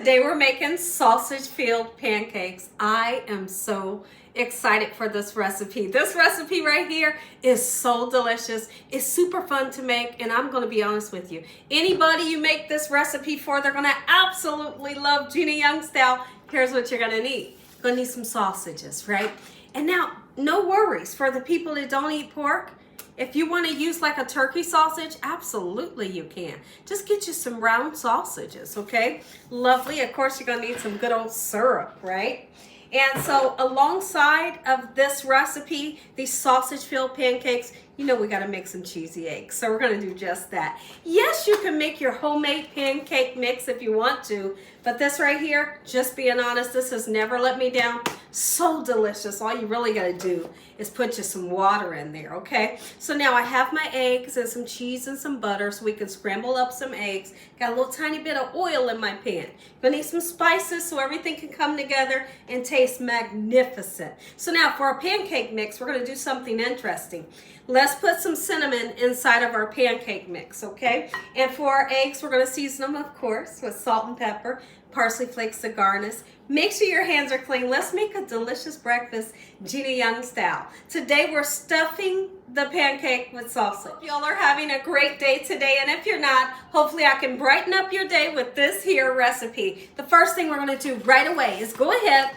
Today we're making sausage-filled pancakes. I am so excited for this recipe. This recipe right here is so delicious. It's super fun to make, and I'm going to be honest with you. Anybody you make this recipe for, they're going to absolutely love Gina Young style. Here's what you're going to need. You're going to need some sausages, right? And now, no worries. For the people that don't eat pork, if you want to use like a turkey sausage, absolutely you can. Just get you some round sausages, okay? Lovely. Of course, you're going to need some good old syrup, right? And so alongside of this recipe, these sausage-filled pancakes, you know we got to make some cheesy eggs. So we're going to do just that. Yes, you can make your homemade pancake mix if you want to, but this right here, just being honest, this has never let me down. So delicious. All you really got to do is put you some water in there, okay? So now I have my eggs and some cheese and some butter so we can scramble up some eggs. Got a little tiny bit of oil in my pan. Gonna need some spices so everything can come together and taste magnificent. So now for our pancake mix, we're gonna do something interesting. Let's put some cinnamon inside of our pancake mix, okay? And for our eggs, we're gonna season them, of course, with salt and pepper, parsley flakes to garnish. Make sure your hands are clean. Let's make a delicious breakfast, Gina Young style. Today we're stuffing the pancake with sausage. Y'all are having a great day today, and if you're not, hopefully I can brighten up your day with this here recipe. The first thing we're gonna do right away is go ahead,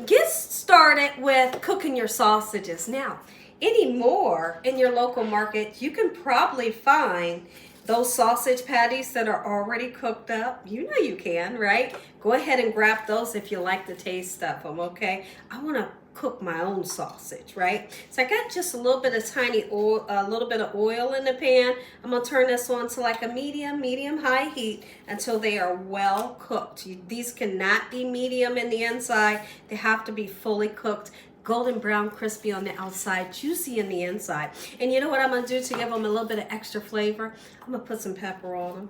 get started with cooking your sausages. Now, anymore in your local market, you can probably find those sausage patties that are already cooked up. You know you can, right? Go ahead and grab those if you like the taste of them, okay? I want to cook my own sausage, right? So I got just a little bit of tiny oil, a little bit of oil in the pan. I'm gonna turn this on to like a medium-high heat until they are well cooked. These cannot be medium in the inside. They have to be fully cooked. Golden brown, crispy on the outside, juicy in the inside. And you know what I'm gonna do to give them a little bit of extra flavor? I'm gonna put some pepper on them.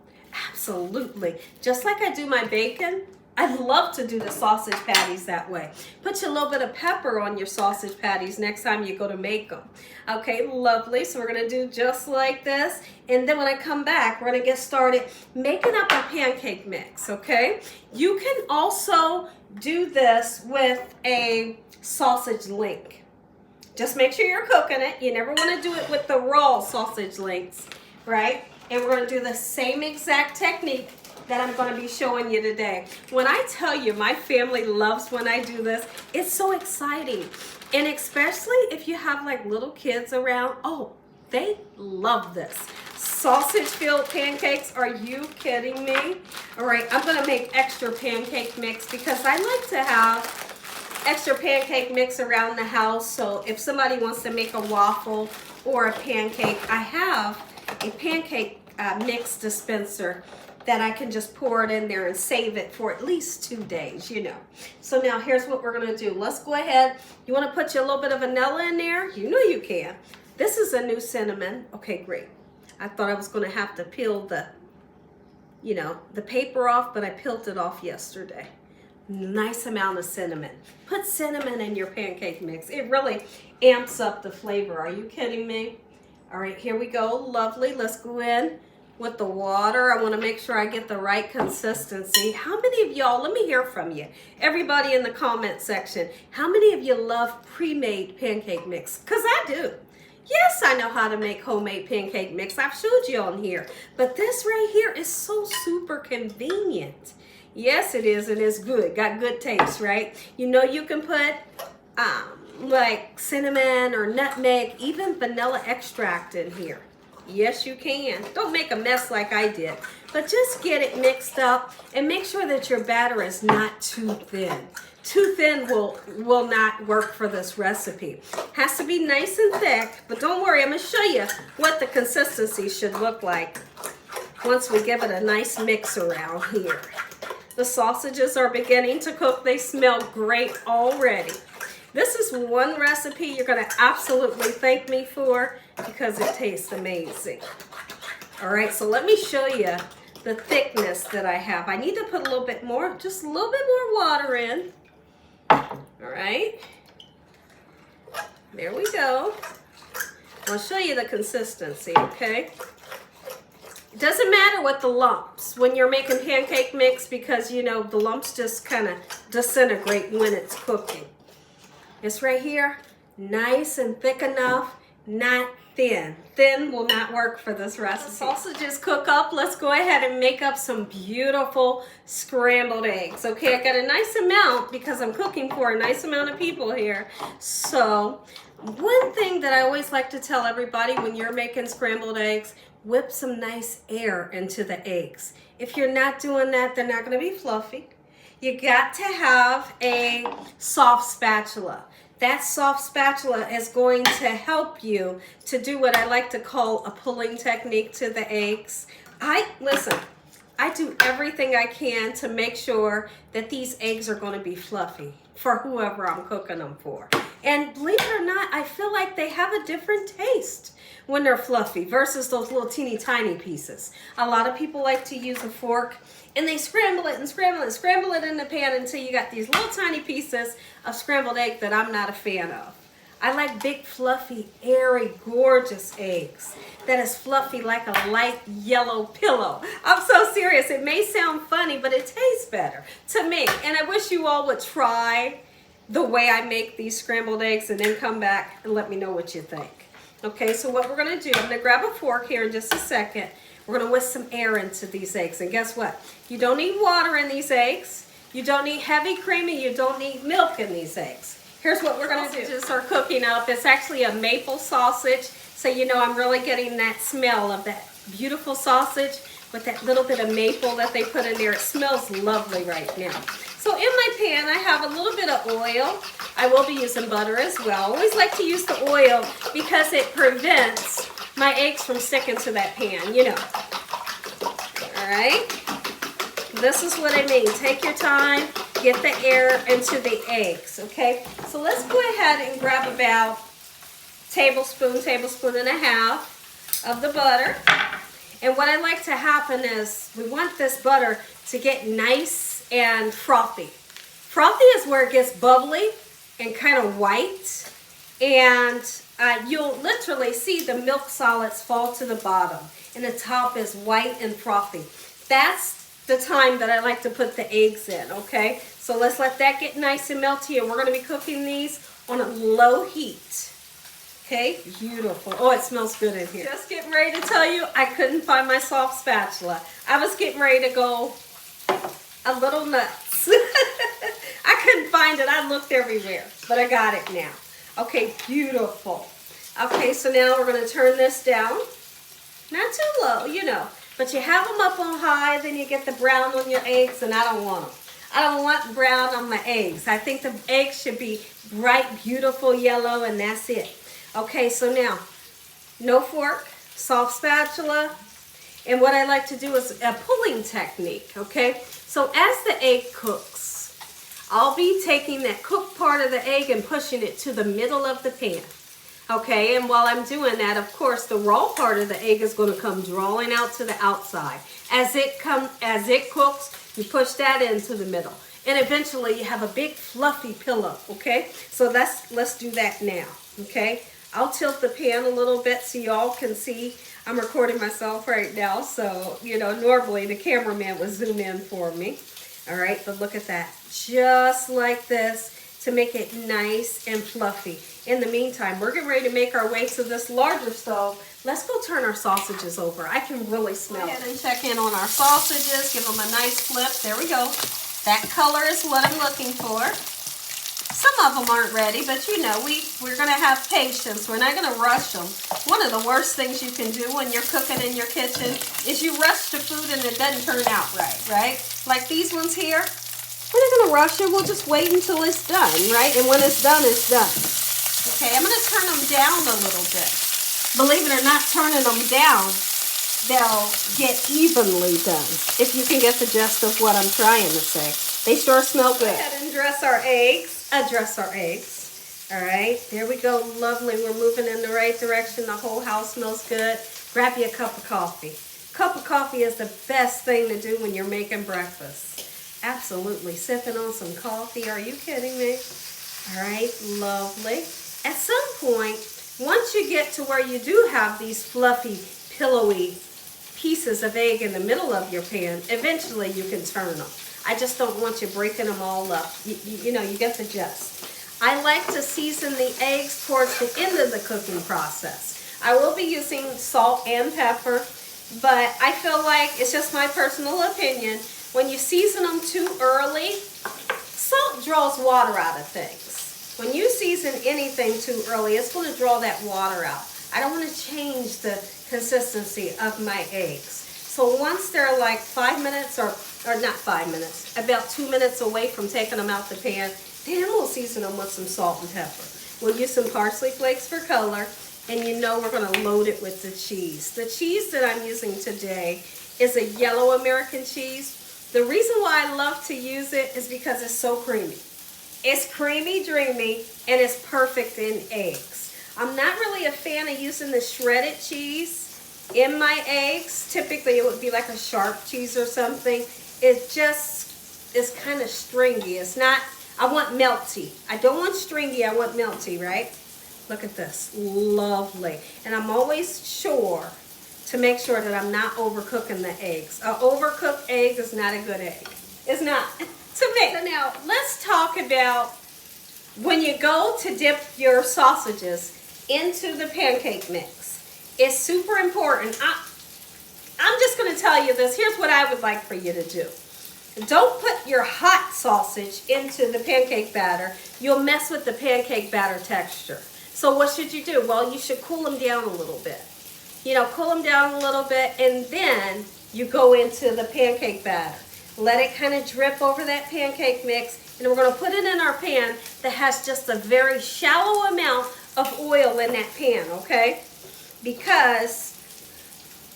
Absolutely. Just like I do my bacon, I love to do the sausage patties that way. Put a little bit of pepper on your sausage patties next time you go to make them. Okay, lovely. So we're gonna do just like this. And then when I come back, we're gonna get started making up our pancake mix, okay? You can also do this with a sausage link. Just make sure you're cooking it. You never want to do it with the raw sausage links, right? And we're going to do the same exact technique that I'm going to be showing you today. When I tell you my family loves when I do this, it's so exciting. And especially if you have like little kids around, oh, they love this. Sausage-filled pancakes, are you kidding me? All right, I'm going to make extra pancake mix because I like to have extra pancake mix around the house. So if somebody wants to make a waffle or a pancake, I have a pancake mix dispenser that I can just pour it in there and save it for at least 2 days, you know. So now here's what we're gonna do. Let's go ahead. You wanna put a little bit of vanilla in there? You know you can. This is a new cinnamon. Okay, great. I thought I was gonna have to peel the, you know, the paper off, but I peeled it off yesterday. Nice amount of cinnamon. Put cinnamon in your pancake mix. It really amps up the flavor. Are you kidding me? All right, here we go. Lovely. Let's go in with the water. I want to make sure I get the right consistency. How many of y'all, let me hear from you. Everybody in the comment section, how many of you love pre-made pancake mix? Because I do. Yes, I know how to make homemade pancake mix. I've showed you on here. But this right here is so super convenient. Yes, it is, and it's good. Got good taste, right? You know you can put like cinnamon or nutmeg, even vanilla extract in here. Yes, you can. Don't make a mess like I did, but just get it mixed up and make sure that your batter is not too thin. Too thin will not work for this recipe. Has to be nice and thick, but don't worry, I'm gonna show you what the consistency should look like once we give it a nice mix around here. The sausages are beginning to cook. They smell great already. This is one recipe you're going to absolutely thank me for because it tastes amazing. All right, so let me show you the thickness that I have. I need to put a little bit more, just a little bit more water in. All right. There we go. I'll show you the consistency, okay? It doesn't matter what the lumps when you're making pancake mix, because you know the lumps just kind of disintegrate when it's cooking. It's right here, nice and thick enough, not thin. Thin will not work for this recipe. Sausages cook up. Let's go ahead and make up some beautiful scrambled eggs. Okay, I got a nice amount because I'm cooking for a nice amount of people here. So one thing that I always like to tell everybody when you're making scrambled eggs, whip some nice air into the eggs. If you're not doing that, they're not going to be fluffy. You got to have a soft spatula. That soft spatula is going to help you to do what I like to call a pulling technique to the eggs. Listen, I do everything I can to make sure that these eggs are going to be fluffy for whoever I'm cooking them for. And believe it or not, I feel like they have a different taste when they're fluffy versus those little teeny tiny pieces. A lot of people like to use a fork and they scramble it and scramble it and scramble it in the pan until you got these little tiny pieces of scrambled egg that I'm not a fan of. I like big, fluffy, airy, gorgeous eggs that is fluffy like a light yellow pillow. I'm so serious. It may sound funny, but it tastes better to me. And I wish you all would try the way I make these scrambled eggs and then come back and let me know what you think. Okay, so what we're going to do, I'm going to grab a fork here in just a second. We're going to whisk some air into these eggs. And guess what? You don't need water in these eggs. You don't need heavy creamy. You don't need milk in these eggs. Here's what we're going to do. Sausages are cooking up. It's actually a maple sausage. So you know I'm really getting that smell of that beautiful sausage with that little bit of maple that they put in there. It smells lovely right now. So in my pan, I have a little bit of oil. I will be using butter as well. I always like to use the oil because it prevents my eggs from sticking to that pan, you know. All right. This is what I mean. Take your time. Get the air into the eggs, okay? So let's go ahead and grab about tablespoon and a half of the butter. And what I like to happen is we want this butter to get nice and frothy. Frothy is where it gets bubbly and kind of white. And you'll literally see the milk solids fall to the bottom. And the top is white and frothy. That's the time that I like to put the eggs in, okay? So let's let that get nice and melty. And we're going to be cooking these on a low heat. Okay, beautiful. Oh, it smells good in here. Just getting ready to tell you, I couldn't find my soft spatula. I was getting ready to go a little nuts. I couldn't find it. I looked everywhere, but I got it now. Okay, beautiful. Okay, so now we're going to turn this down. Not too low, you know, but you have them up on high, then you get the brown on your eggs, and I don't want them. I don't want brown on my eggs. I think the eggs should be bright, beautiful yellow, and that's it. Okay, so now, no fork, soft spatula, and what I like to do is a pulling technique, okay? So as the egg cooks, I'll be taking that cooked part of the egg and pushing it to the middle of the pan, okay? And while I'm doing that, of course, the raw part of the egg is going to come drawing out to the outside. As it cooks, you push that into the middle. And eventually you have a big fluffy pillow, okay? So let's do that now, okay? I'll tilt the pan a little bit so y'all can see. I'm recording myself right now, so, you know, normally the cameraman would zoom in for me. All right, but look at that. Just like this to make it nice and fluffy. In the meantime, we're getting ready to make our way to this larger stove. Let's go turn our sausages over. I can really smell it. Go ahead and check in on our sausages. Give them a nice flip. There we go. That color is what I'm looking for. Some of them aren't ready, but you know, we're going to have patience. We're not going to rush them. One of the worst things you can do when you're cooking in your kitchen is you rush the food and it doesn't turn out right? Like these ones here, we're not going to rush it. We'll just wait until it's done, right? And when it's done, it's done. Okay, I'm going to turn them down a little bit. Believe it or not, turning them down, they'll get evenly done, if you can get the gist of what I'm trying to say. They sure smell good. Go ahead and dress our eggs. Address our eggs. All right, there we go. Lovely. We're moving in the right direction. The whole house smells good. Grab you a cup of coffee. Cup of coffee is the best thing to do when you're making breakfast. Absolutely. Sipping on some coffee. Are you kidding me? All right, lovely. At some point, once you get to where you do have these fluffy, pillowy pieces of egg in the middle of your pan, eventually you can turn them. I just don't want you breaking them all up. You know, you get the gist. I like to season the eggs towards the end of the cooking process. I will be using salt and pepper, but I feel like, it's just my personal opinion, when you season them too early, salt draws water out of things. When you season anything too early, it's going to draw that water out. I don't want to change the consistency of my eggs. So once they're like 5 minutes, or not 5 minutes, about 2 minutes away from taking them out the pan, then we'll season them with some salt and pepper. We'll use some parsley flakes for color, and you know we're going to load it with the cheese. The cheese that I'm using today is a yellow American cheese. The reason why I love to use it is because it's so creamy. It's creamy, dreamy, and it's perfect in eggs. I'm not really a fan of using the shredded cheese in my eggs. Typically it would be like a sharp cheese or something. It just is kind of stringy. It's not, I want melty. I don't want stringy, I want melty, right? Look at this, lovely. And I'm always sure to make sure that I'm not overcooking the eggs. An overcooked egg is not a good egg. It's not, to me. So now, let's talk about when you go to dip your sausages into the pancake mix. It's super important. I'm just going to tell you this. Here's what I would like for you to do. Don't put your hot sausage into the pancake batter. You'll mess with the pancake batter texture. So what should you do? Well, you should cool them down a little bit. You know, cool them down a little bit, and then you go into the pancake batter. Let it kind of drip over that pancake mix, and we're going to put it in our pan that has just a very shallow amount of oil in that pan, okay? Because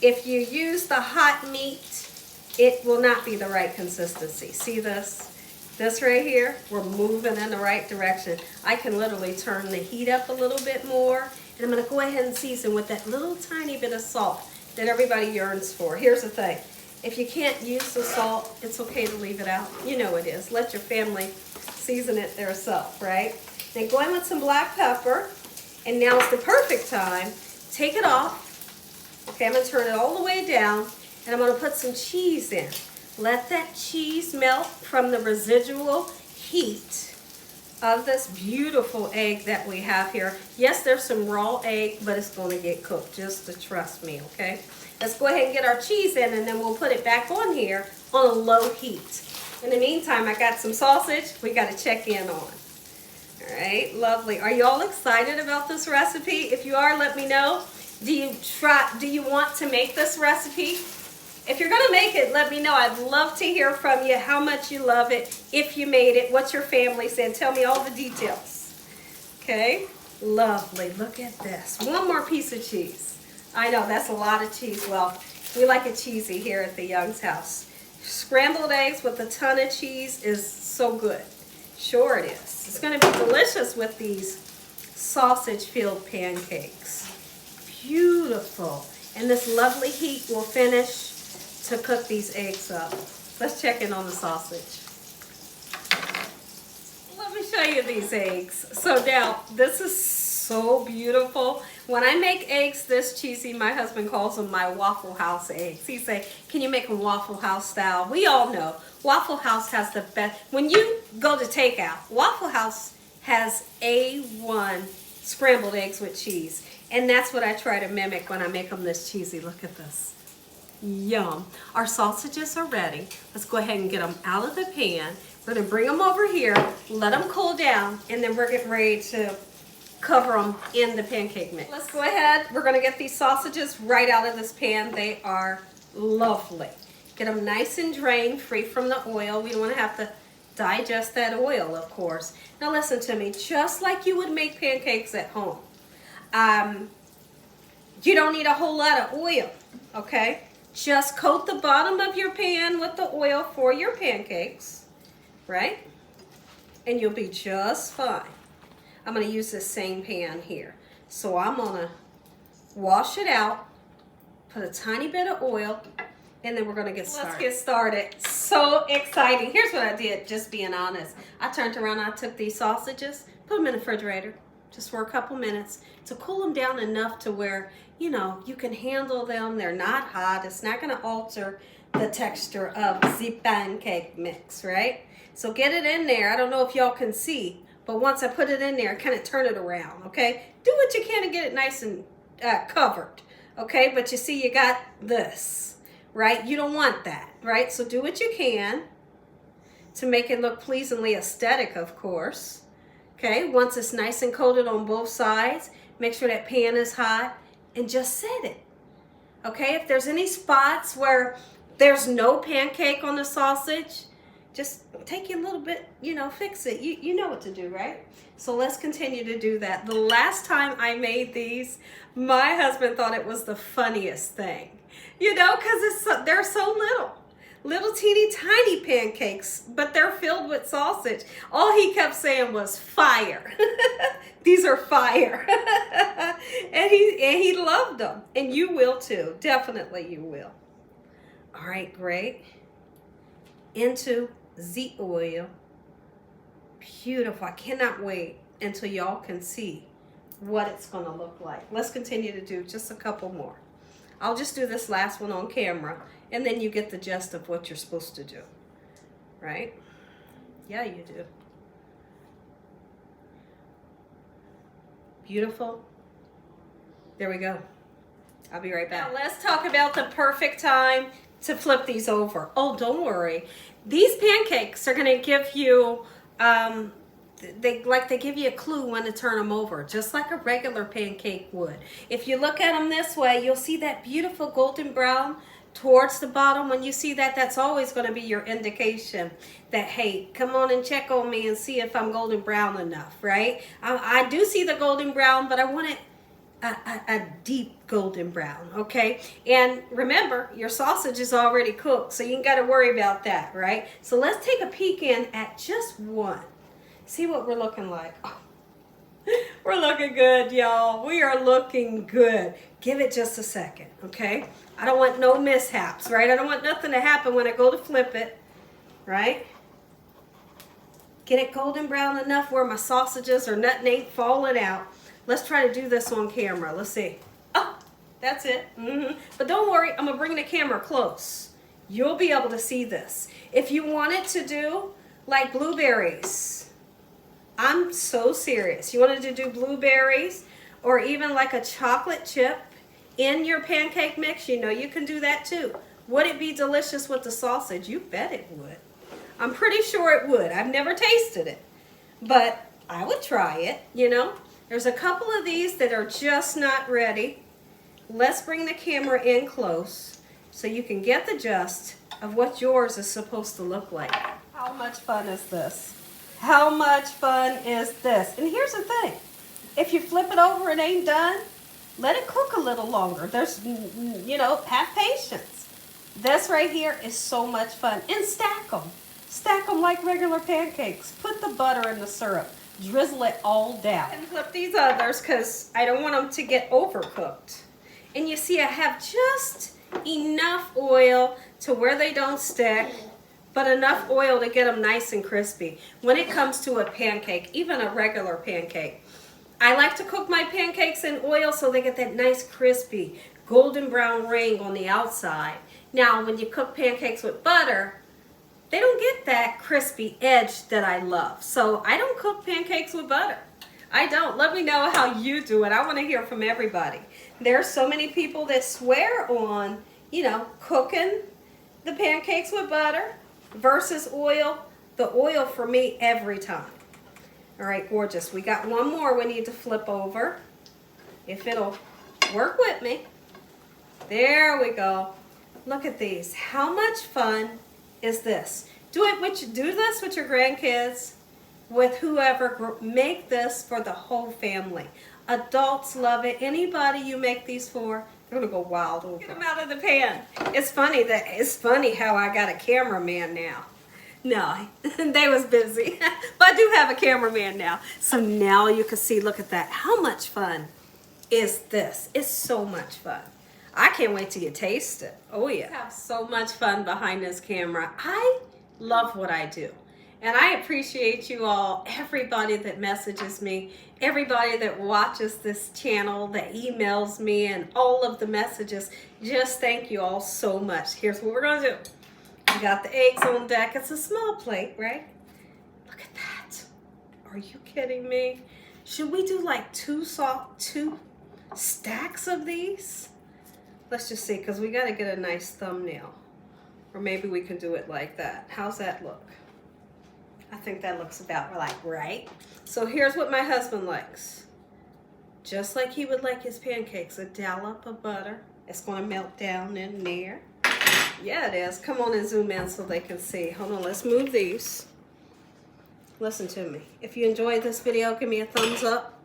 if you use the hot meat, it will not be the right consistency. See this? This right here, we're moving in the right direction. I can literally turn the heat up a little bit more, and I'm going to go ahead and season with that little tiny bit of salt that everybody yearns for. Here's the thing. If you can't use the salt, it's okay to leave it out. You know it is. Let your family season it themselves, right? Then go in with some black pepper, and now is the perfect time. Take it off. Okay, I'm going to turn it all the way down, and I'm going to put some cheese in. Let that cheese melt from the residual heat of this beautiful egg that we have here. Yes, there's some raw egg, but it's going to get cooked, just to trust me, okay? Let's go ahead and get our cheese in, and then we'll put it back on here on a low heat. In the meantime, I got some sausage we got to check in on. All right, lovely. Are you all excited about this recipe? If you are, let me know. Do you want to make this recipe? If you're going to make it, let me know. I'd love to hear from you how much you love it, if you made it, what your family said. Tell me all the details. Okay? Lovely. Look at this. One more piece of cheese. I know, that's a lot of cheese. Well, we like it cheesy here at the Young's house. Scrambled eggs with a ton of cheese is so good. Sure it is. It's going to be delicious with these sausage-filled pancakes. Beautiful. And this lovely heat will finish to cook these eggs up. Let's check in on the sausage. Let me show you these eggs. So now, this is so beautiful. When I make eggs this cheesy, my husband calls them my Waffle House eggs. He say, can you make them Waffle House style? We all know Waffle House has the best. When you go to takeout, Waffle House has A1 scrambled eggs with cheese. And that's what I try to mimic when I make them this cheesy. Look at this. Yum. Our sausages are ready. Let's go ahead and get them out of the pan. We're going to bring them over here, let them cool down, and then we're getting ready to cover them in the pancake mix. Let's go ahead. We're going to get these sausages right out of this pan. They are lovely. Get them nice and drained, free from the oil. We don't want to have to digest that oil, of course. Now listen to me. Just like you would make pancakes at home, you don't need a whole lot of oil, okay? Just coat the bottom of your pan with the oil for your pancakes, right? And you'll be just fine. I'm going to use this same pan here. So I'm going to wash it out, put a tiny bit of oil, and then we're going to get started. Let's get started. So exciting. Here's what I did, just being honest. I turned around, I took these sausages, put them in the refrigerator. just for a couple minutes to cool them down enough to where, you know, you can handle them. They're not hot. It's not going to alter the texture of the pancake mix, right? So get it in there. I don't know if y'all can see, but once I put it in there, kind of turn it around, okay? Do what you can to get it nice and covered, okay? But you see, you got this, right? You don't want that, right? So do what you can to make it look pleasingly aesthetic, of course. Okay, once it's nice and coated on both sides, make sure that pan is hot and just set it. Okay, if there's any spots where there's no pancake on the sausage, just take a little bit, you know, fix it. You know what to do, right? So let's continue to do that. The last time I made these, my husband thought it was the funniest thing, you know, because they're so little teeny tiny pancakes, but they're filled with sausage. All he kept saying was fire. These are fire. and he loved them. And you will too. Definitely you will. All right, great. Into the oil. Beautiful. I cannot wait until y'all can see what it's going to look like. Let's continue to do just a couple more. I'll just do this last one on camera, and then you get the gist of what you're supposed to do, right? Yeah, you do. Beautiful. There we go. I'll be right back. Now let's talk about the perfect time to flip these over. Oh, don't worry. These pancakes are going to give you, they give you a clue when to turn them over, just like a regular pancake would. If you look at them this way, you'll see that beautiful golden brown towards the bottom. When you see that, that's always going to be your indication that, hey, come on and check on me and see if I'm golden brown enough, right? I do see the golden brown, but I want it a deep golden brown, okay? And remember, your sausage is already cooked, so you ain't got to worry about that, right? So let's take a peek in at just one. See what we're looking like. Oh, we're looking good, y'all. We are looking good. Give it just a second, okay? I don't want no mishaps, right? I don't want nothing to happen when I go to flip it, right? Get it golden brown enough where my sausages or nothing ain't falling out. Let's try to do this on camera. Let's see. Oh, that's it. But don't worry, I'm gonna bring the camera close. You'll be able to see this. If you wanted to do like blueberries, I'm so serious. You wanted to do blueberries or even like a chocolate chip in your pancake mix, you know you can do that too. Would it be delicious with the sausage? You bet it would. I'm pretty sure it would. I've never tasted it, but I would try it, you know. There's a couple of these that are just not ready. Let's bring the camera in close so you can get the gist of what yours is supposed to look like. How much fun is this? How much fun is this? And here's the thing. If you flip it over and ain't done, let it cook a little longer. There's, you know, have patience. This right here is so much fun. And stack them. Stack them like regular pancakes. Put the butter in the syrup. Drizzle it all down. And flip these others because I don't want them to get overcooked. And you see I have just enough oil to where they don't stick, but enough oil to get them nice and crispy. When it comes to a pancake, even a regular pancake, I like to cook my pancakes in oil so they get that nice crispy golden brown ring on the outside. Now, when you cook pancakes with butter, they don't get that crispy edge that I love. So I don't cook pancakes with butter. I don't. Let me know how you do it. I want to hear from everybody. There's so many people that swear on, you know, cooking the pancakes with butter versus oil. The oil for me every time. All right, gorgeous. We got one more we need to flip over. If it'll work with me. There we go. Look at these. How much fun is this? Do this with your grandkids, with whoever. Make this for the whole family. Adults love it. Anybody you make these for, they're gonna go wild over. Get them out of the pan. It's funny how I got a cameraman now. No, they was busy, but I do have a cameraman now. So now you can see. Look at that. How much fun is this? It's so much fun. I can't wait till you taste it. Oh yeah. I have so much fun behind this camera. I love what I do. And I appreciate you all, everybody that messages me, everybody that watches this channel, that emails me, and all of the messages. Just thank you all so much. Here's what we're going to do. We got the eggs on deck. It's a small plate, right? Look at that. Are you kidding me? Should we do like two stacks of these? Let's just see, because we got to get a nice thumbnail. Or maybe we can do it like that. How's that look? I think that looks about like right. So here's what my husband likes. Just like he would like his pancakes, a dollop of butter. It's going to melt down in there. Yeah, it is. Come on and zoom in so they can see. Hold on, let's move these. Listen to me. If you enjoyed this video, give me a thumbs up.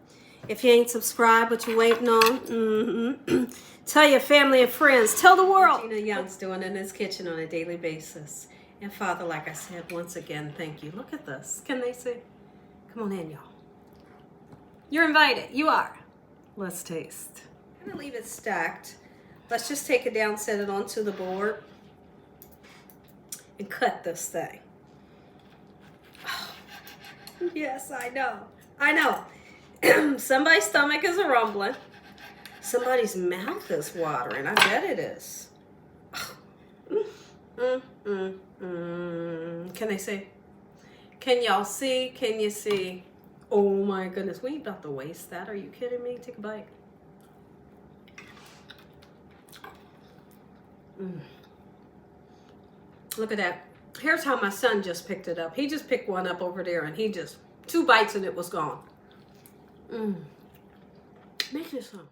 If you ain't subscribed, what you waiting on, tell your family and friends. Tell the world. Gina Young's doing in his kitchen on a daily basis. And Father, like I said, once again, thank you. Look at this. Can they see? Come on in, y'all. You're invited. You are. Let's taste. I'm going to leave it stacked. Let's just take it down, set it onto the board, and cut this thing. Oh, yes, I know. I know. Somebody's stomach is a-rumbling. Somebody's mouth is watering. I bet it is. Can they see? Can y'all see? Can you see? Oh my goodness. We ain't about to waste that. Are you kidding me? Take a bite. Look at that. Here's how my son just picked it up. He just picked one up over there and he just, 2 bites and it was gone. Make this some.